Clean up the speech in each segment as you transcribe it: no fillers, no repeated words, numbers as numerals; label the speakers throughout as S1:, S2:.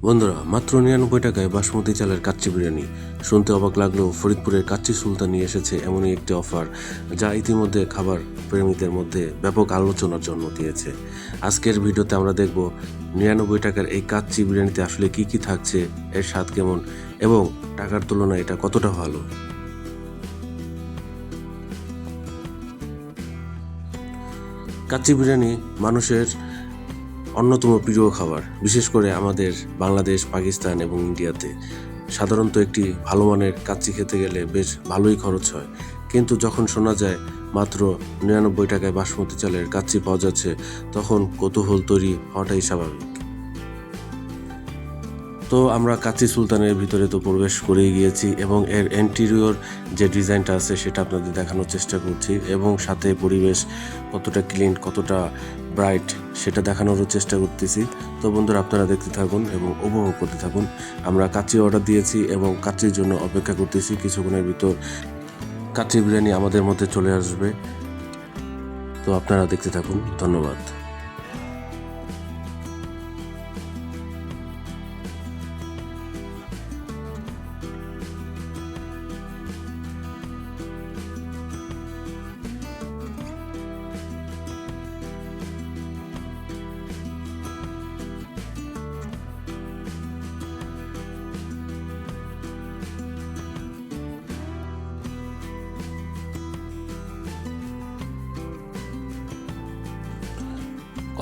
S1: বন্ধুরা, মাত্র ৯৯ টাকায় বাসমতি চালের কাচ্চি বিরিয়ানি শুনতে অবাক লাগলেও ফরিদপুরের কাচ্চি সুলতান নিয়ে এসেছে এমনই একটি অফার যা ইতিমধ্যে খাবার প্রেমীদের মধ্যে ব্যাপক আলোচনার জন্ম দিয়েছে। আজকের ভিডিওতে আমরা দেখব ৯৯ টাকার এই কাচ্চি বিরিয়ানিতে আসলে কি কি থাকছে, এর স্বাদ কেমন এবং টাকার তুলনায় এটা কতটা ভালো। কাচ্চি বিরিয়ানি মানুষের অন্যতম প্রিয় খাবার, বিশেষ করে আমাদের বাংলাদেশ, পাকিস্তান এবং ইন্ডিয়াতে। সাধারণত একটি ভালো মানের কাচ্চি খেতে গেলে বেশ ভালোই খরচ হয়, কিন্তু যখন শোনা যায় মাত্র ৯৯ টাকায় বাসমতি চালের কাচ্চি পাওয়া যাচ্ছে, তখন কৌতূহল তৈরি হওয়াটাই স্বাভাবিক। তো আমরা কাচ্চি সুলতানের ভিতরে তো প্রবেশ করেই গিয়েছি এবং এর ইন্টেরিয়র যে ডিজাইনটা আছে সেটা আপনাদের দেখানোর চেষ্টা করছি এবং সাথে পরিবেশ কতটা ক্লিন, কতটা ব্রাইট সেটা দেখানোরও চেষ্টা করতেছি। তো বন্ধুরা, আপনারা দেখতে থাকুন এবং উপভোগ করতে থাকুন। আমরা কাচ্চি অর্ডার দিয়েছি এবং কাচ্চির জন্য অপেক্ষা করতেছি। কিছুক্ষণের ভিতর কাচ্চি বিরিয়ানি আমাদের মধ্যে চলে আসবে। তো আপনারা দেখতে থাকুন। ধন্যবাদ।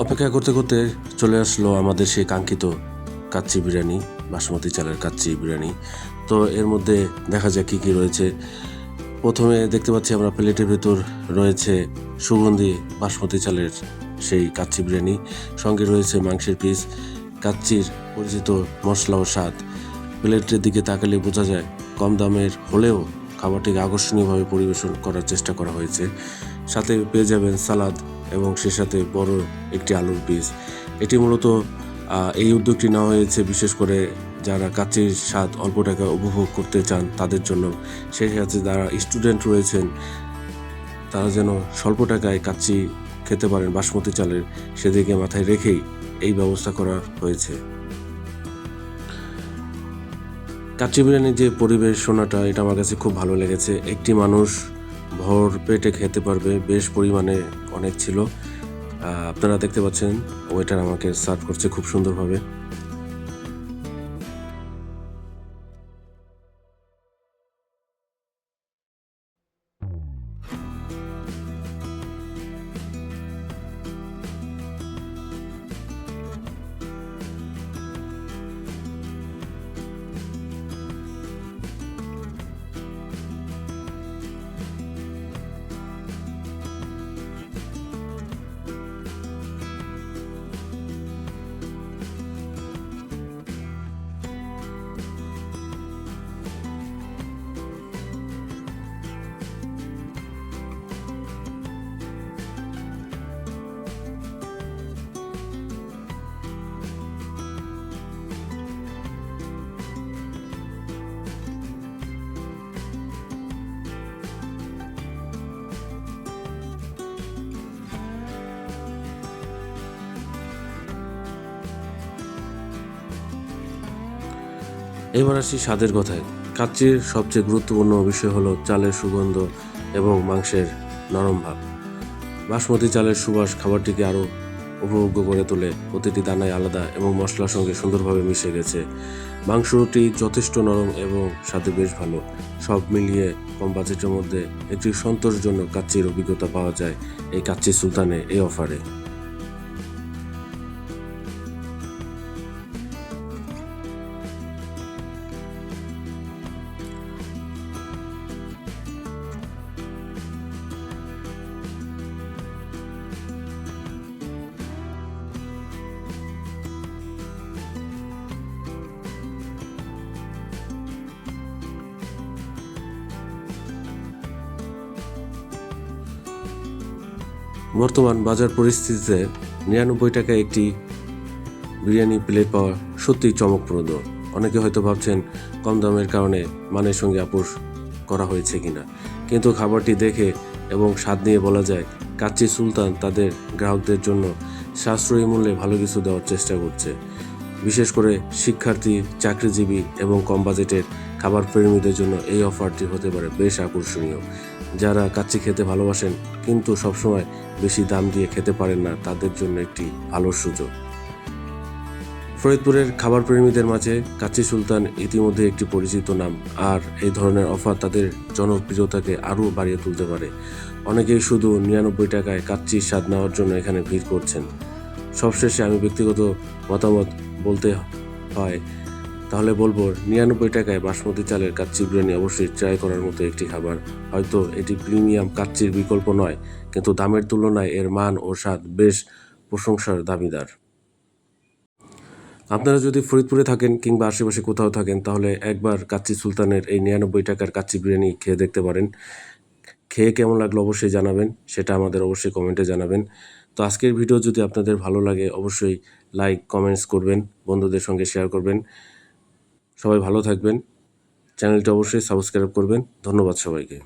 S1: অপেক্ষা করতে করতে চলে আসলো আমাদের সেই কাঙ্ক্ষিত কাচ্চি বিরিয়ানি, বাসমতি চালের কাচ্চি বিরিয়ানি। তো এর মধ্যে দেখা যাক কী কী রয়েছে। প্রথমে দেখতে পাচ্ছি আমরা প্লেটের ভেতর রয়েছে সুগন্ধি বাসমতি চালের সেই কাচ্চি বিরিয়ানি, সঙ্গে রয়েছে মাংসের পিস, কাচ্চির পরিচিত মশলা ও স্বাদ। প্লেটের দিকে তাকালে বোঝা যায় কম দামের হলেও খাবারটিকে আকর্ষণীয়ভাবে পরিবেশন করার চেষ্টা করা হয়েছে। সাথে পেয়ে যাবেন সালাদ এবং সে সাথে বড় একটি আলুর পিস। এটি মূলত এই উদ্যোগটি নেওয়া হয়েছে বিশেষ করে যারা কাচ্চির স্বাদ অল্প টাকায় উপভোগ করতে চান তাদের জন্য। সেই সাথে যারা স্টুডেন্ট রয়েছেন তারা যেন স্বল্প টাকায় কাচ্চি খেতে পারেন বাসমতি চালের, সেদিকে মাথায় রেখেই এই ব্যবস্থা করা হয়েছে। কাচ্চি বিরিয়ানির যে পরিবেশনাটা, এটা আমার কাছে খুব ভালো লেগেছে। একটি মানুষ ভর পেটে খেতে পারবে, বেশ পরিমাণে অনেক ছিল। আপনারা দেখতে পাচ্ছেন ওয়েটার আমাকে সার্ভ করছে খুব সুন্দরভাবে। এবার আসি স্বাদের কথায়। কাচ্চির সবচেয়ে গুরুত্বপূর্ণ বিষয় হলো চালের সুগন্ধ এবং মাংসের নরম ভাব। বাসমতি চালের সুবাস খাবারটিকে আরও উপভোগ্য করে তোলে। প্রতিটি দানায় আলাদা এবং মশলার সঙ্গে সুন্দরভাবে মিশে গেছে। মাংসটি যথেষ্ট নরম এবং স্বাদে বেশ ভালো। সব মিলিয়ে কম বাজেটের মধ্যে একটি সন্তোষজনক কাচ্চির অভিজ্ঞতা পাওয়া যায় এই কাচ্চি সুলতানে, এই অফারে। বর্তমান বাজার পরিস্থিতিতে ৯৯ টাকায় একটি বিরিয়ানি প্লেট পাওয়া সত্যিই চমকপ্রদ। অনেকে হয়তো ভাবছেন কম দামের কারণে মানের সঙ্গে আপোষ করা হয়েছে কিনা, কিন্তু খাবারটি দেখে এবং স্বাদ নিয়ে বলা যায় কাচ্চি সুলতান তাদের গ্রাহকদের জন্য সাশ্রয়ী মূল্যে ভালো কিছু দেওয়ার চেষ্টা করছে। বিশেষ করে শিক্ষার্থী, চাকরিজীবী এবং কম বাজেটের খাবার প্রেমীদের জন্য এই অফারটি হতে পারে বেশ আকর্ষণীয়। যারা কাচ্চি খেতে ভালোবাসেন কিন্তু সবসময় বেশি দাম দিয়ে খেতে পারেন না, তাদের জন্য একটি ভালো সুযোগ। ফরিদপুরের খাবার প্রেমীদের মাঝে কাচ্চি সুলতান ইতিমধ্যে একটি পরিচিত নাম, আর এই ধরনের অফার তাদের জনপ্রিয়তাকে আরও বাড়িয়ে তুলতে পারে। অনেকেই শুধু 99 টাকায় কাচ্চির স্বাদ নেওয়ার জন্য এখানে ভিড় করছেন। সবশেষে আমি ব্যক্তিগত মতামত বলতে হয় তাহলে বলবো 99 টাকায় বাসমতি চালের কাচ্চি বিরিয়ানি অবশ্যই ট্রাই করার মতো একটি খাবার। হয়তো এটি প্রিমিয়াম কাচ্চির বিকল্প নয়, কিন্তু দামের তুলনায় এর মান ও স্বাদ বেশ প্রশংসার দাবিদার। আপনারা যদি ফরিদপুরে থাকেন কিংবা আশেপাশে কোথাও থাকেন তাহলে একবার কাচ্চি সুলতানের এই 99 টাকার কাচ্চি বিরিয়ানি খেয়ে দেখতে পারেন। খেয়ে কেমন লাগলো অবশ্যই জানাবেন, সেটা আমাদের অবশ্যই কমেন্টে জানাবেন। তো আজকের ভিডিও যদি আপনাদের ভালো লাগে অবশ্যই লাইক, কমেন্টস করবেন, বন্ধুদের সঙ্গে শেয়ার করবেন। সবাই ভালো থাকবেন, চ্যানেলটি অবশ্যই সাবস্ক্রাইব করবেন। ধন্যবাদ সবাইকে।